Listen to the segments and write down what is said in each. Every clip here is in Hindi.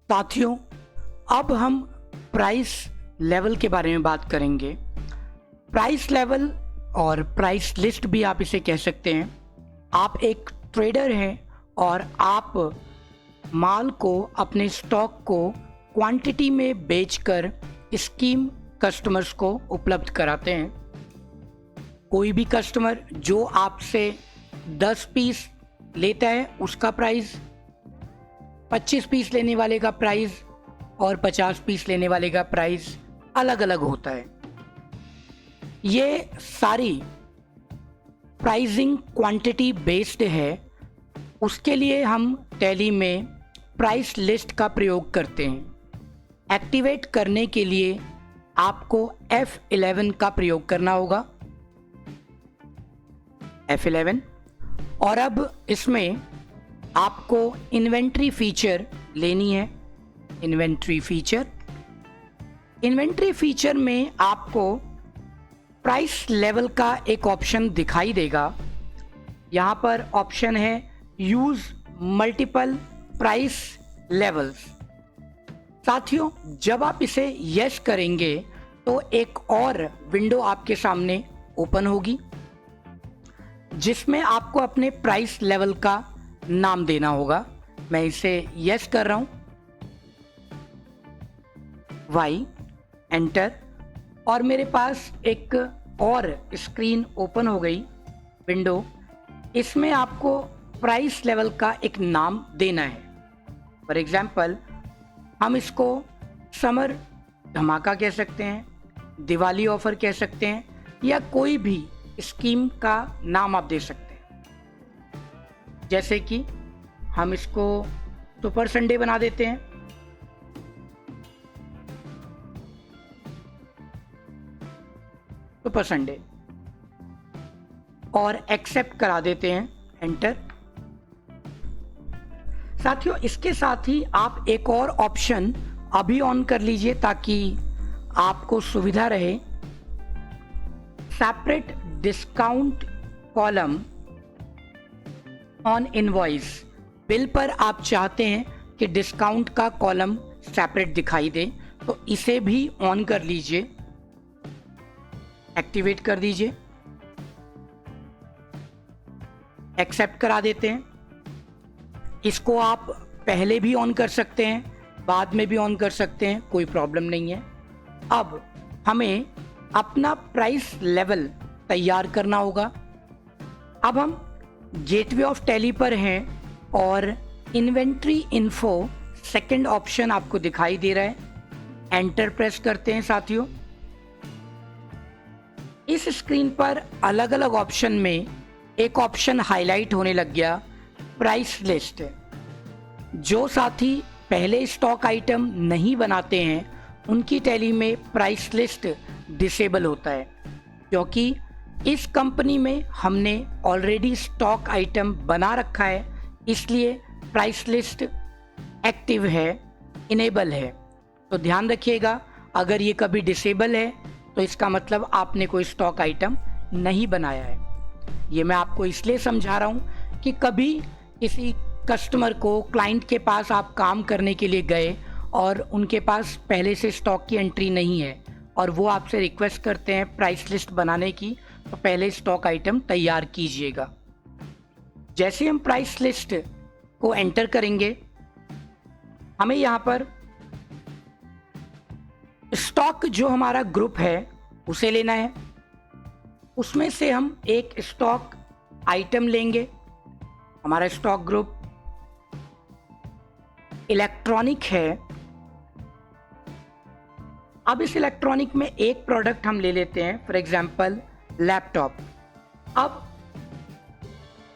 साथियों, अब हम प्राइस लेवल के बारे में बात करेंगे। प्राइस लेवल और प्राइस लिस्ट भी आप इसे कह सकते हैं। आप एक ट्रेडर हैं और आप माल को, अपने स्टॉक को क्वांटिटी में बेचकर स्कीम कस्टमर्स को उपलब्ध कराते हैं। कोई भी कस्टमर जो आपसे 10 पीस लेता है उसका प्राइस, 25 पीस लेने वाले का प्राइस और 50 पीस लेने वाले का प्राइस अलग अलग होता है। ये सारी प्राइसिंग क्वांटिटी बेस्ड है। उसके लिए हम टैली में प्राइस लिस्ट का प्रयोग करते हैं। एक्टिवेट करने के लिए आपको F11 का प्रयोग करना होगा, F11। और अब इसमें आपको इन्वेंट्री फीचर लेनी है। इन्वेंट्री फीचर में आपको प्राइस लेवल का एक ऑप्शन दिखाई देगा। यहाँ पर ऑप्शन है यूज मल्टीपल प्राइस लेवल्स। साथियों, जब आप इसे यस करेंगे तो एक और विंडो आपके सामने ओपन होगी जिसमें आपको अपने प्राइस लेवल का नाम देना होगा। मैं इसे यस कर रहा हूं, वाई एंटर, और मेरे पास एक और स्क्रीन ओपन हो गई, विंडो। इसमें आपको प्राइस लेवल का एक नाम देना है। फॉर एग्जाम्पल, हम इसको समर धमाका कह सकते हैं, दिवाली ऑफर कह सकते हैं, या कोई भी स्कीम का नाम आप दे सकते हैं। जैसे कि हम इसको सुपर संडे बना देते हैं। सुपर संडे, और एक्सेप्ट करा देते हैं, एंटर। साथियों, इसके साथ ही आप एक और ऑप्शन अभी ऑन कर लीजिए ताकि आपको सुविधा रहे। Separate discount column on invoice. Bill पर आप चाहते हैं कि डिस्काउंट का कॉलम सेपरेट दिखाई दे, तो इसे भी ऑन कर लीजिए, एक्टिवेट कर दीजिए, एक्सेप्ट करा देते हैं। इसको आप पहले भी ऑन कर सकते हैं, बाद में भी ऑन कर सकते हैं, कोई प्रॉब्लम नहीं है। अब हमें अपना प्राइस लेवल तैयार करना होगा। अब हम गेटवे ऑफ टैली पर हैं और इन्वेंट्री इन्फो सेकंड ऑप्शन आपको दिखाई दे रहा है, एंटर प्रेस करते हैं। साथियों, इस स्क्रीन पर अलग अलग ऑप्शन में एक ऑप्शन हाईलाइट होने लग गया, प्राइस लिस्ट। जो साथी पहले स्टॉक आइटम नहीं बनाते हैं उनकी टैली में प्राइस लिस्ट डिसेबल होता है, क्योंकि इस कंपनी में हमने ऑलरेडी स्टॉक आइटम बना रखा है, इसलिए प्राइस लिस्ट एक्टिव है, इनेबल है। तो ध्यान रखिएगा, अगर ये कभी डिसेबल है तो इसका मतलब आपने कोई स्टॉक आइटम नहीं बनाया है। ये मैं आपको इसलिए समझा रहा हूँ कि कभी किसी कस्टमर को, क्लाइंट के पास आप काम करने के लिए गए और उनके पास पहले से स्टॉक की एंट्री नहीं है और वो आपसे रिक्वेस्ट करते हैं प्राइस लिस्ट बनाने की, तो पहले स्टॉक आइटम तैयार कीजिएगा। जैसे हम प्राइस लिस्ट को एंटर करेंगे, हमें यहाँ पर स्टॉक जो हमारा ग्रुप है उसे लेना है। उसमें से हम एक स्टॉक आइटम लेंगे। हमारा स्टॉक ग्रुप इलेक्ट्रॉनिक है। अब इस इलेक्ट्रॉनिक में एक प्रोडक्ट हम ले लेते हैं, फॉर एग्जांपल लैपटॉप। अब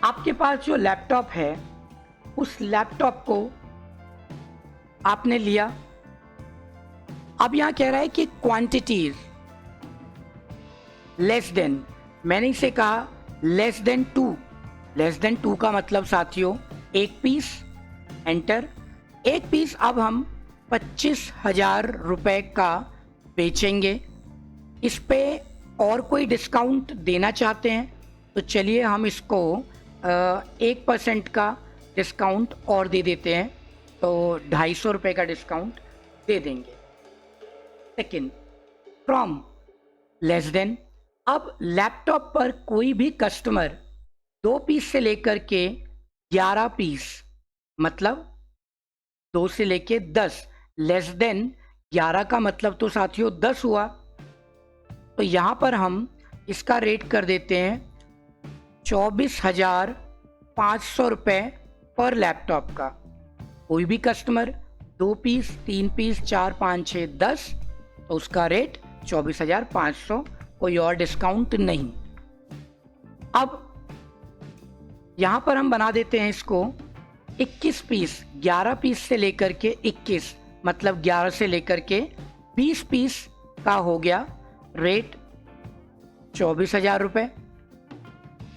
आपके पास जो लैपटॉप है उस लैपटॉप को आपने लिया। अब यहां कह रहा है कि क्वांटिटीज लेस देन, मैंने इसे कहा लेस देन 2। लेस देन 2 का मतलब साथियों एक पीस, एंटर। एक पीस अब हम 25,000 रुपए का बेचेंगे। इस पे और कोई डिस्काउंट देना चाहते हैं तो चलिए हम इसको 1% का डिस्काउंट और दे देते हैं। तो 250 रुपये का डिस्काउंट दे देंगे। Second, from less than. अब लैपटॉप पर कोई भी कस्टमर 2 पीस से लेकर के 11 पीस, मतलब 2 से लेके 10, लेस देन 11 का मतलब तो साथियों 10 हुआ। तो यहाँ पर हम इसका रेट कर देते हैं 24,500 रुपये पर लैपटॉप का। कोई भी कस्टमर 2 पीस, 3 पीस, 4, 5, 6, 10, तो उसका रेट 24,500, कोई और डिस्काउंट नहीं। अब यहाँ पर हम बना देते हैं इसको 21 पीस, 11 पीस से लेकर के 21, मतलब 11 से लेकर के 20 पीस का हो गया रेट 24,000 रुपये।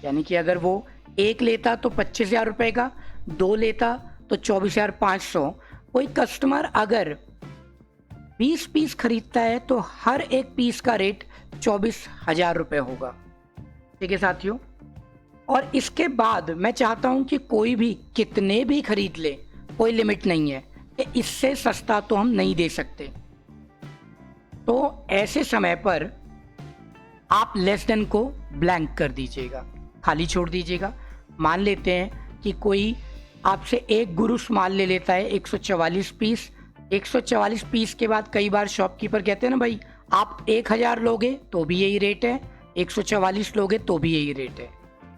यानी कि अगर वो 1 लेता तो 25,000 रुपये का, 2 लेता तो 24,500। कोई कस्टमर अगर 20 पीस खरीदता है तो हर एक पीस का रेट 24,000 रुपये होगा। ठीक है साथियों। और इसके बाद मैं चाहता हूं कि कोई भी कितने भी खरीद ले, कोई लिमिट नहीं है कि इससे सस्ता तो हम नहीं दे सकते। तो ऐसे समय पर आप लेस देन को ब्लैंक कर दीजिएगा, खाली छोड़ दीजिएगा। मान लेते हैं कि कोई आपसे एक गुरुस माल ले लेता है 144 पीस। 144 पीस के बाद कई बार शॉपकीपर कहते हैं ना भाई आप 1000 लोगे तो भी यही रेट है, 144 लोगे तो भी यही रेट है,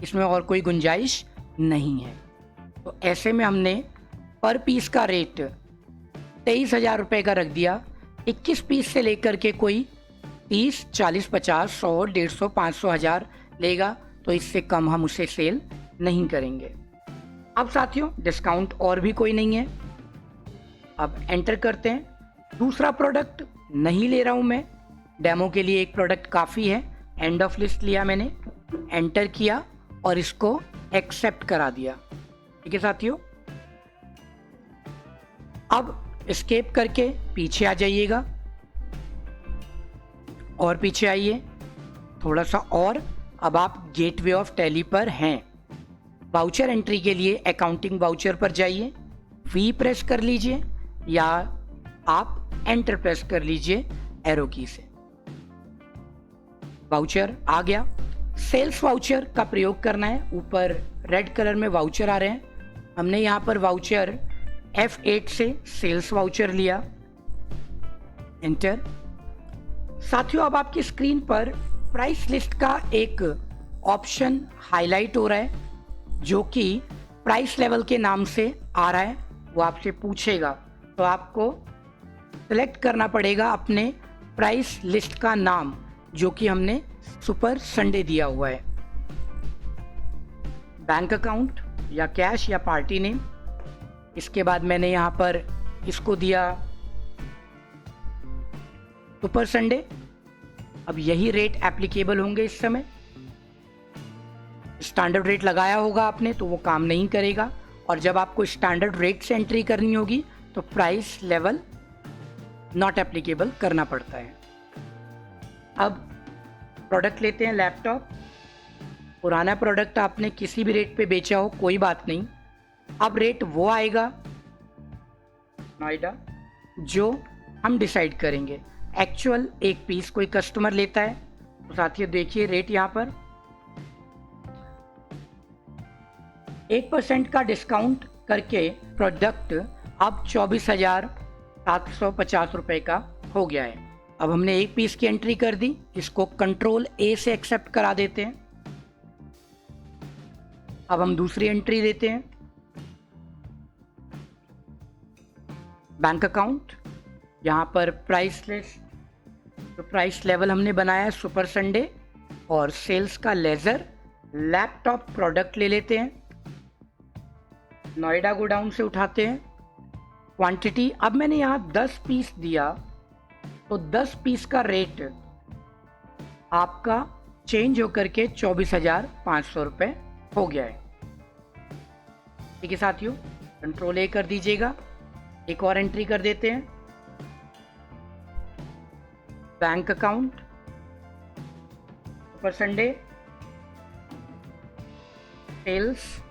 इसमें और कोई गुंजाइश नहीं है। तो ऐसे में हमने पर पीस का रेट 23,000 रुपये का रख दिया। 21 पीस से लेकर के कोई 30, 40, 50, 100, 150, 500, 1000 लेगा तो इससे कम हम उसे सेल नहीं करेंगे। अब साथियों डिस्काउंट और भी कोई नहीं है। अब एंटर करते हैं। दूसरा प्रोडक्ट नहीं ले रहा हूं मैं, डेमो के लिए एक प्रोडक्ट काफ़ी है। एंड ऑफ लिस्ट लिया मैंने, एंटर किया और इसको एक्सेप्ट करा दिया। ठीक है साथियों। अब एस्केप करके पीछे आ जाइएगा और पीछे आइए थोड़ा सा और। अब आप गेटवे ऑफ टैली पर हैं। वाउचर एंट्री के लिए अकाउंटिंग वाउचर पर जाइए, वी प्रेस कर लीजिए या आप एंटर प्रेस कर लीजिए एरो की से। वाउचर आ गया। सेल्स वाउचर का प्रयोग करना है। ऊपर रेड कलर में वाउचर आ रहे हैं। हमने यहाँ पर वाउचर F8 से सेल्स वाउचर लिया, एंटर। साथियों अब आपकी स्क्रीन पर प्राइस लिस्ट का एक ऑप्शन हाईलाइट हो रहा है जो कि प्राइस लेवल के नाम से आ रहा है। वो आपसे पूछेगा तो आपको सेलेक्ट करना पड़ेगा अपने प्राइस लिस्ट का नाम जो कि हमने सुपर संडे दिया हुआ है। बैंक अकाउंट या कैश या पार्टी नेम। इसके बाद मैंने यहाँ पर इसको दिया सुपर संडे। अब यही रेट एप्लीकेबल होंगे इस समय। स्टैंडर्ड रेट लगाया होगा आपने तो वो काम नहीं करेगा, और जब आपको स्टैंडर्ड रेट से एंट्री करनी होगी तो प्राइस लेवल नॉट एप्लीकेबल करना पड़ता है। अब प्रोडक्ट लेते हैं लैपटॉप। पुराना प्रोडक्ट आपने किसी भी रेट पे बेचा हो कोई बात नहीं, अब रेट वो आएगा नोएडा जो हम डिसाइड करेंगे। एक्चुअल एक पीस कोई कस्टमर लेता है तो साथियों देखिए रेट यहाँ पर 1% का डिस्काउंट करके प्रोडक्ट अब 24,750 रुपये का हो गया है। अब हमने एक पीस की एंट्री कर दी, इसको कंट्रोल A से एक्सेप्ट करा देते हैं। अब हम दूसरी एंट्री देते हैं। बैंक अकाउंट, यहाँ पर प्राइस लिस्ट, तो प्राइस लेवल हमने बनाया है सुपर संडे, और सेल्स का लेजर लैपटॉप प्रोडक्ट ले लेते हैं। नोएडा गोडाउन से उठाते हैं। क्वांटिटी अब मैंने यहाँ 10 पीस दिया तो 10 पीस का रेट आपका चेंज होकर के 24,500 रुपये हो गया है। ठीक है साथियों, कंट्रोल A कर दीजिएगा। एक और एंट्री कर देते हैं। Bank account super Sunday sales,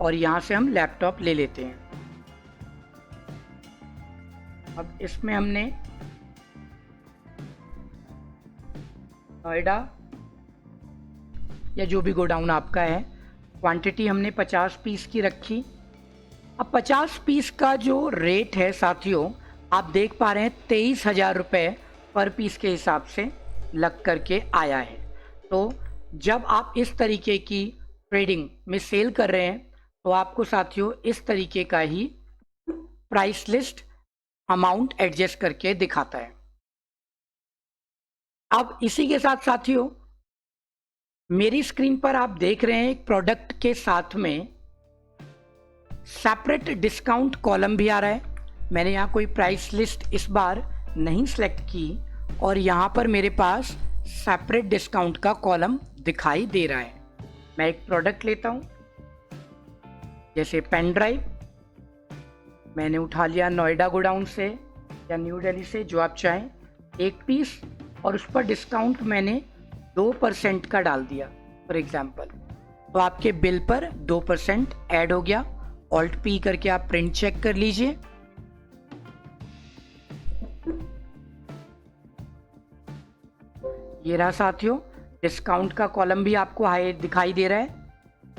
और यहां से हम लैपटॉप ले लेते हैं। अब इसमें हमने नोएडा या जो भी गोडाउन आपका है, क्वांटिटी हमने 50 पीस की रखी। अब 50 पीस का जो रेट है साथियों, आप देख पा रहे हैं 23,000 रुपये पर पीस के हिसाब से लग करके आया है। तो जब आप इस तरीके की ट्रेडिंग में सेल कर रहे हैं तो आपको साथियों इस तरीके का ही प्राइस लिस्ट अमाउंट एडजस्ट करके दिखाता है। अब इसी के साथ साथियों मेरी स्क्रीन पर आप देख रहे हैं एक प्रोडक्ट के साथ में सेपरेट डिस्काउंट कॉलम भी आ रहा है। मैंने यहाँ कोई प्राइस लिस्ट इस बार नहीं सेलेक्ट की और यहाँ पर मेरे पास सेपरेट डिस्काउंट का कॉलम दिखाई दे रहा है। मैं एक प्रोडक्ट लेता हूँ, जैसे पेन ड्राइव मैंने उठा लिया नोएडा गोडाउन से या न्यू दिल्ली से, जो आप चाहें, एक पीस, और उस पर डिस्काउंट मैंने 2% का डाल दिया फॉर एग्जाम्पल, तो आपके बिल पर 2% ऐड हो गया। ऑल्ट पी करके आप प्रिंट चेक कर लीजिए। ये रहा साथियों, डिस्काउंट का कॉलम भी आपको हाई दिखाई दे रहा है।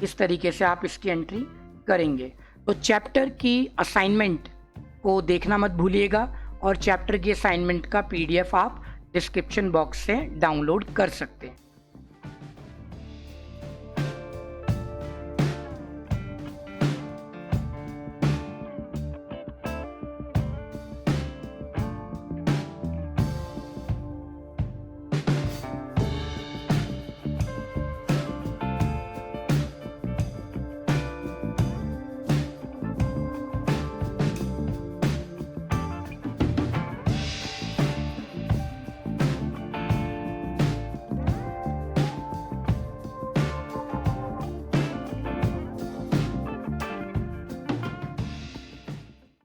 इस तरीके से आप इसकी एंट्री करेंगे। तो चैप्टर की असाइनमेंट को देखना मत भूलिएगा और चैप्टर की असाइनमेंट का PDF आप डिस्क्रिप्शन बॉक्स से डाउनलोड कर सकते हैं।